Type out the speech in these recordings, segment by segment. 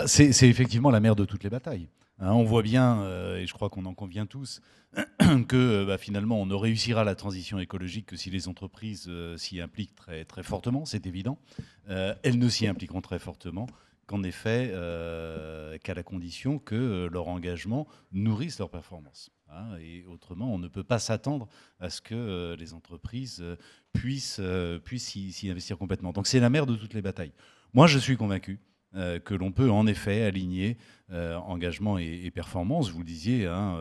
C'est effectivement la mère de toutes les batailles. Hein, on voit bien, et je crois qu'on en convient tous, que finalement on ne réussira la transition écologique que si les entreprises s'y impliquent très, très fortement, c'est évident. Elles ne s'y impliqueront très fortement qu'en effet, qu'à la condition que leur engagement nourrisse leur performance. Hein, et autrement, on ne peut pas s'attendre à ce que les entreprises puissent s'y investir complètement. Donc c'est la mère de toutes les batailles. Moi, je suis convaincu que l'on peut en effet aligner engagement et performance. Vous le disiez, hein,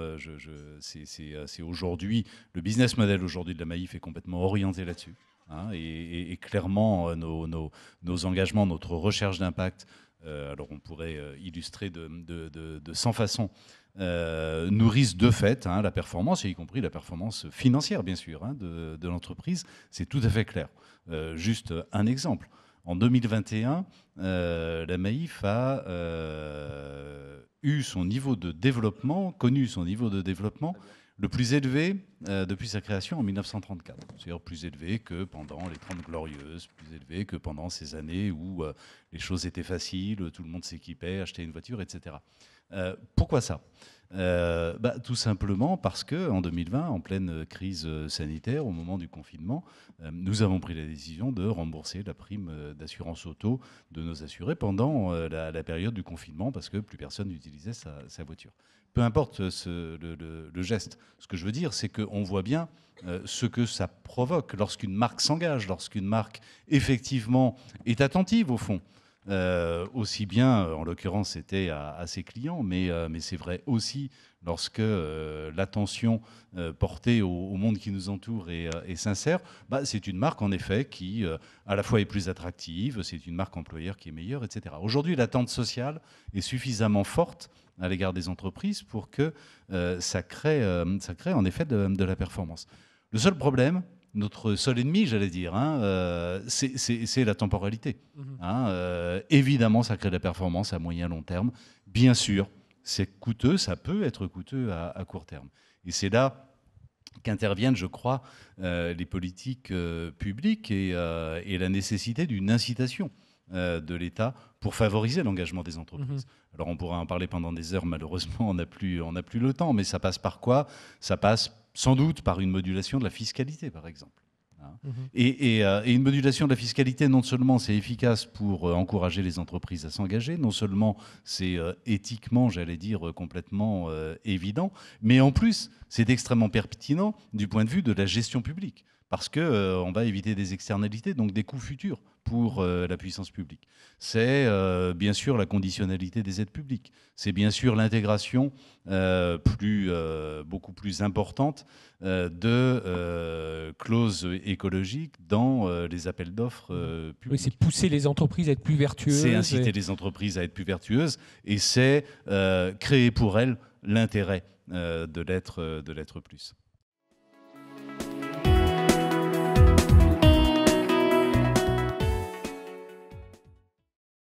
c'est aujourd'hui, le business model aujourd'hui de la Maïf est complètement orienté là-dessus. Hein, et clairement, nos engagements, notre recherche d'impact, alors on pourrait illustrer de 100 façons, nourrissent de fait la performance, et y compris la performance financière, bien sûr, de l'entreprise. C'est tout à fait clair. Juste un exemple. En 2021, la Maïf a eu son niveau de développement, connu son niveau de développement le plus élevé depuis sa création en 1934. C'est-à-dire plus élevé que pendant les 30 Glorieuses, plus élevé que pendant ces années où les choses étaient faciles, tout le monde s'équipait, achetait une voiture, etc. Pourquoi ça ? Tout simplement parce qu'en 2020, en pleine crise sanitaire, au moment du confinement, nous avons pris la décision de rembourser la prime d'assurance auto de nos assurés pendant la période du confinement, parce que plus personne n'utilisait sa voiture. Peu importe le geste. Ce que je veux dire, c'est qu'on voit bien ce que ça provoque lorsqu'une marque s'engage, lorsqu'une marque effectivement est attentive au fond. Aussi bien, en l'occurrence, c'était à ses clients, mais c'est vrai aussi lorsque l'attention portée au monde qui nous entoure est sincère. C'est une marque, en effet, qui à la fois est plus attractive, c'est une marque employeur qui est meilleure, etc. Aujourd'hui, l'attente sociale est suffisamment forte à l'égard des entreprises pour que ça crée en effet de la performance. Le seul problème, notre seul ennemi, j'allais dire, c'est la temporalité. Évidemment, ça crée de la performance à moyen long terme. Bien sûr, c'est coûteux, ça peut être coûteux à court terme. Et c'est là qu'interviennent, je crois, les politiques publiques et la nécessité d'une incitation de l'État pour favoriser l'engagement des entreprises. Alors on pourrait en parler pendant des heures, malheureusement on n'a plus le temps, mais ça passe par quoi ? Ça passe sans doute par une modulation de la fiscalité, par exemple. Et une modulation de la fiscalité, non seulement c'est efficace pour encourager les entreprises à s'engager, non seulement c'est éthiquement, j'allais dire, complètement évident, mais en plus c'est extrêmement pertinent du point de vue de la gestion publique, parce qu'on va éviter des externalités, donc des coûts futurs pour la puissance publique. C'est bien sûr la conditionnalité des aides publiques. C'est bien sûr l'intégration beaucoup plus importante de clauses écologiques dans les appels d'offres publics. Oui, c'est pousser les entreprises à être plus vertueuses. C'est inciter les entreprises à être plus vertueuses, et c'est créer pour elles l'intérêt de l'être plus.